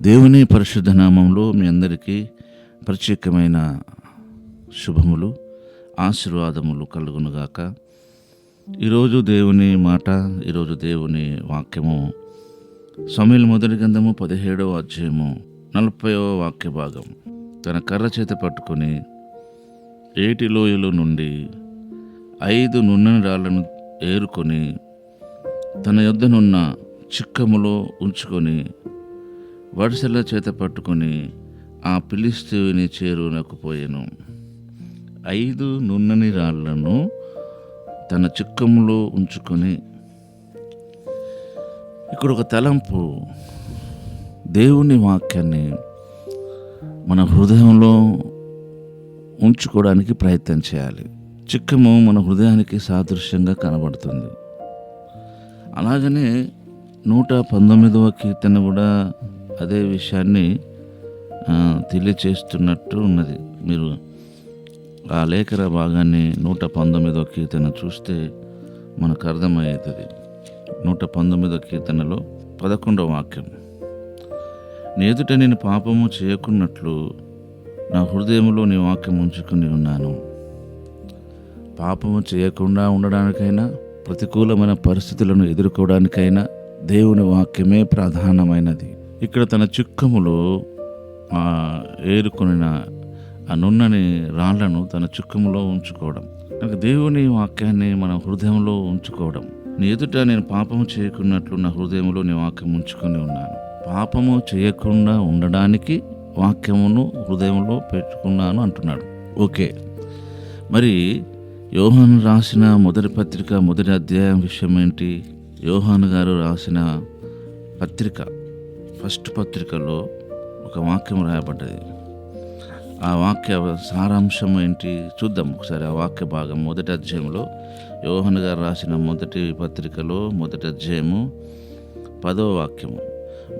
దేవుని పరిశుద్ధ నామంలో మీ అందరికీ ప్రత్యేకమైన శుభములు, ఆశీర్వాదములు కలుగునుగాక. ఈరోజు దేవుని మాట, ఈరోజు దేవుని వాక్యము సమూయేలు మొదటి గ్రంథము 17వ అధ్యాయము 40వ వాక్య భాగం. తన కర్ర చేత పట్టుకొని ఏటి లోయలో నుండి 5 నున్నని రాళ్లను ఏరుకొని తన యొద్దనున్న చిక్కములో ఉంచుకొని వడిసెల చేత పట్టుకొని ఆ ఫిలిష్తీయుని చేరునకు పోయెను. 5 నున్నని రాళ్లను తన చిక్కములో ఉంచుకొని. ఇక్కడ ఒక తలంపు, దేవుని వాక్యాన్ని మన హృదయంలో ఉంచుకోవడానికి ప్రయత్నం చేయాలి. చిక్కము మన హృదయానికి సాదృశ్యంగా కనబడుతుంది. అలాగనే 119వ కీర్తన కూడా అదే విషయాన్ని తెలియచేస్తున్నట్టు ఉన్నది. మీరు ఆ లేఖన భాగాన్ని 119వ కీర్తన చూస్తే మనకు అర్థమవుతుంది. 119వ కీర్తనలో 11వ వాక్యం, నీ ఎదుట నేను పాపము చేయకున్నట్లు నా హృదయంలో నీ వాక్యం ఉంచుకుని ఉన్నాను. పాపము చేయకుండా ఉండడానికైనా, ప్రతికూలమైన పరిస్థితులను ఎదుర్కోవడానికైనా దేవుని వాక్యమే ప్రధానమైనది. ఇక్కడ తన చిక్కములో ఏరుకొనిన ఆ నున్నని రాళ్లను తన చిక్కములో ఉంచుకోవడం, కనుక దేవుని వాక్యాన్ని మన హృదయంలో ఉంచుకోవడం. నీ ఎదుట నేను పాపము చేయకున్నట్లు నా హృదయంలో నీ వాక్యం ఉంచుకొని ఉన్నాను. పాపము చేయకుండా ఉండడానికి వాక్యమును హృదయంలో పెట్టుకున్నాను అంటున్నాడు. ఓకే, మరి యోహాను రాసిన మొదటి పత్రిక 1వ అధ్యాయం విషయం ఏంటి? యోహాను గారు రాసిన పత్రిక, ఫస్ట్ పత్రికలో ఒక వాక్యం రాయబడ్డది. ఆ వాక్య సారాంశం ఏంటి చూద్దాం ఒకసారి. ఆ వాక్య భాగం 1వ అధ్యాయంలో, యోహాను గారు రాసిన మొదటి పత్రికలో 1వ అధ్యాయము 10వ వాక్యము,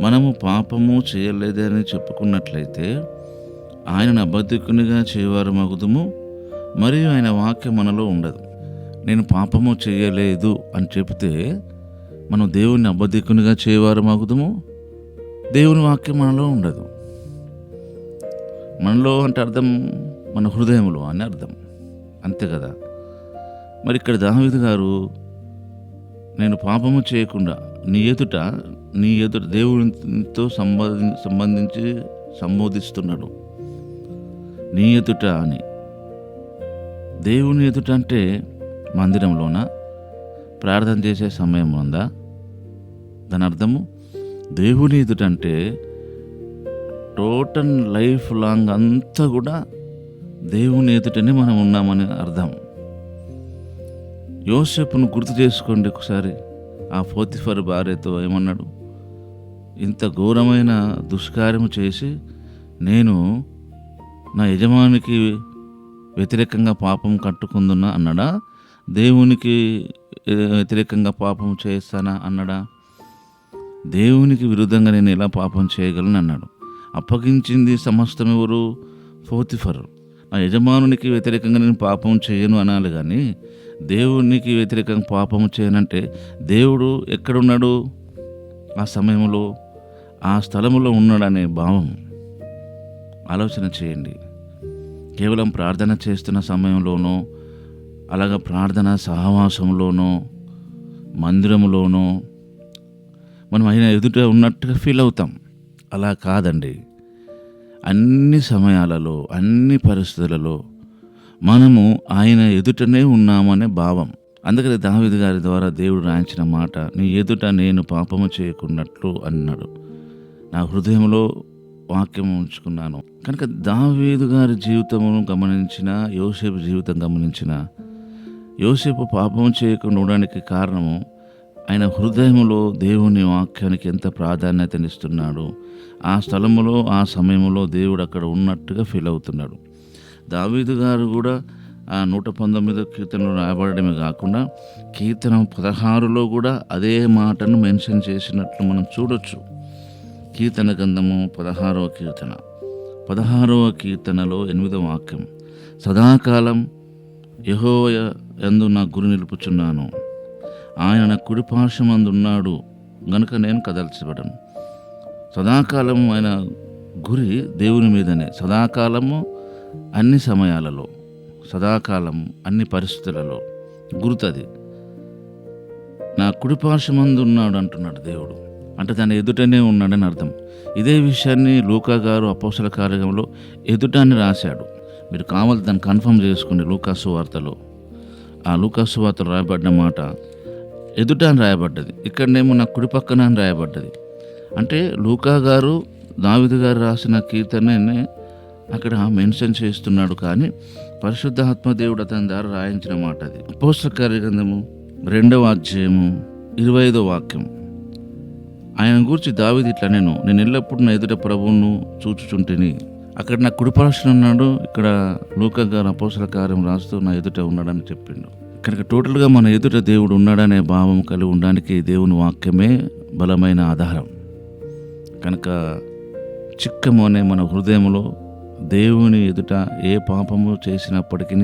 మనము పాపము చేయలేదని చెప్పుకున్నట్లయితే ఆయనను అబద్ధికునిగా చేయవారు మగుదుము, మరియు ఆయన వాక్యం మనలో ఉండదు. నేను పాపము చేయలేదు అని చెబితే మనం దేవుని అబద్ధికునిగా చేయవారు మగుదుము, దేవుని వాక్యం మనలో ఉండదు. మనలో అంటే అర్థం మన హృదయంలో అని అర్థం, అంతే కదా. మరి ఇక్కడ దావీదు గారు నేను పాపము చేయకుండా నీ ఎదుట దేవునితో సంబంధించి సంబోధిస్తున్నాడు. నీ ఎదుట అని, దేవుని ఎదుట అంటే మందిరంలోన ప్రార్థన చేసే సమయం ఉందా? దాని అర్థము దేవుని ఎదుట అంటే టోటల్ లైఫ్ లాంగ్ అంతా కూడా దేవుని ఎదుటనే మనం ఉన్నామని అర్థం. యోసేపును గుర్తు చేసుకోండి ఒకసారి. ఆ పోతిఫర్ భార్యతో ఏమన్నాడు? ఇంత ఘోరమైన దుష్కార్యము చేసి నేను నా యజమానికి వ్యతిరేకంగా పాపం కట్టుకుందున్నా అన్నాడా? దేవునికి వ్యతిరేకంగా పాపం చేస్తానా అన్నాడా? దేవునికి విరుద్ధంగా నేను ఎలా పాపం చేయగలను అన్నాడు. అప్పగించింది సమస్తం ఎవరు? పోతిఫరు. నా యజమానునికి వ్యతిరేకంగా నేను పాపం చేయను అనాలి, కానీ దేవునికి వ్యతిరేకంగా పాపం చేయనంటే దేవుడు ఎక్కడున్నాడు? ఆ సమయంలో, ఆ స్థలంలో ఉన్నాడనే భావం ఆలోచన చేయండి. కేవలం ప్రార్థన చేస్తున్న సమయంలోనో, అలాగ ప్రార్థన సహవాసంలోనో, మందిరంలోనో మనం ఆయన ఎదుట ఉన్నట్టుగా ఫీల్ అవుతాం. అలా కాదండి. అన్ని సమయాలలో, అన్ని పరిస్థితులలో మనము ఆయన ఎదుటనే ఉన్నామనే భావం. అందుకని దావీదు గారి ద్వారా దేవుడు రాయించిన మాట, నీ ఎదుట నేను పాపము చేయకున్నట్లు అన్నాడు. నా హృదయంలో వాక్యం ఉంచుకున్నాను. కనుక దావీదు గారి జీవితమును గమనించిన, యోసేపు జీవితం గమనించిన, యోసేపు పాపం చేయకుండా ఉండడానికి కారణము ఆయన హృదయంలో దేవుని వాక్యానికి ఎంత ప్రాధాన్యతనిస్తున్నాడు. ఆ స్థలములో, ఆ సమయంలో దేవుడు అక్కడ ఉన్నట్టుగా ఫీల్ అవుతున్నాడు. దావీదు గారు కూడా ఆ 119వ కీర్తనలో రాయబడమే కాకుండా కీర్తన 16లో కూడా అదే మాటను మెన్షన్ చేసినట్లు మనం చూడొచ్చు. కీర్తన గ్రంథము 16వ కీర్తన 16వ కీర్తనలో 8వ వాక్యం, సదాకాలం యెహోవా యందు నా గురి నిలుపుచున్నాను, ఆయన నా కుడిపార్శ్వమందున్నాడు గనుక నేను కదల్చబడను. సదాకాలము ఆయన గురి దేవుని మీదనే. సదాకాలము అన్ని సమయాలలో, సదాకాలం అన్ని పరిస్థితులలో గుర్తది. నా కుడిపార్శ్వమందు ఉన్నాడు అంటున్నాడు దేవుడు. అంటే దాని ఎదుటనే ఉన్నాడని అర్థం. ఇదే విషయాన్ని లూకా గారు అపోస్తల కార్యంలో ఎదుట అని రాశాడు. మీరు కావాలి దాన్ని కన్ఫర్మ్ చేసుకోండి. లూకా సువార్తలో, ఆ లూకా సువార్తలో రాయబడిన మాట ఎదుట అని రాయబడ్డది. ఇక్కడనేమో నా కుడి పక్కన అని రాయబడ్డది. అంటే లూకా గారు దావీదు గారు రాసిన కీర్తననే అక్కడ మెన్షన్ చేస్తున్నాడు, కానీ పరిశుద్ధాత్మ దేవుడు అతని ద్వారా రాయించిన మాట అది. అపోస్తల కార్యగ్రంథము 2వ అధ్యాయము 25వ వాక్యం. ఆయన గురించి దావీదు ఇట్లా, నేను ఎల్లప్పుడూ నా ఎదుట ప్రభువును చూచుచుంటిని. అక్కడ నా కుడిపార్శ్వన ఉన్నాడు, ఇక్కడ లూకా గారు అపోస్తల కార్యం రాస్తూ నా ఎదుట ఉన్నాడని చెప్పిండు. కనుక టోటల్గా మన ఎదుట దేవుడు ఉన్నాడనే భావం కలిగి ఉండడానికి దేవుని వాక్యమే బలమైన ఆధారం. కనుక చిక్కము అనే మన హృదయంలో దేవుని ఎదుట ఏ పాపము చేసినప్పటికీ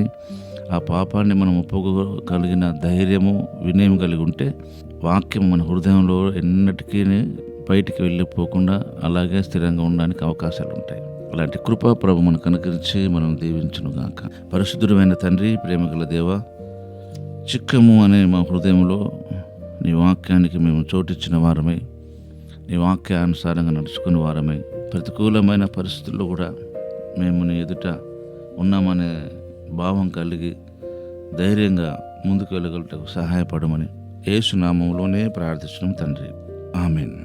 ఆ పాపాన్ని మనం ఒప్పుకోగలిగిన ధైర్యము, వినయం కలిగి ఉంటే వాక్యం మన హృదయంలో ఎన్నటికీ బయటికి వెళ్ళిపోకుండా అలాగే స్థిరంగా ఉండడానికి అవకాశాలు ఉంటాయి. అలాంటి కృపా ప్రభు మనకు అనుగ్రహించి మనం దీవించునుగాక. పరిశుద్ధుడైన తండ్రి, ప్రేమగల దేవ, చిక్కము అనే మా హృదయంలో నీ వాక్యానికి మేము చోటిచ్చిన వారమై, నీ వాక్యానుసారంగా నడుచుకునే వారమై, ప్రతికూలమైన పరిస్థితుల్లో కూడా మేము నీ ఎదుట ఉన్నామనే భావం కలిగి ధైర్యంగా ముందుకు వెళ్ళగలుగుటకు సహాయపడమని యేసు నామములోనే ప్రార్థిస్తున్నాం తండ్రి. ఆమేన్.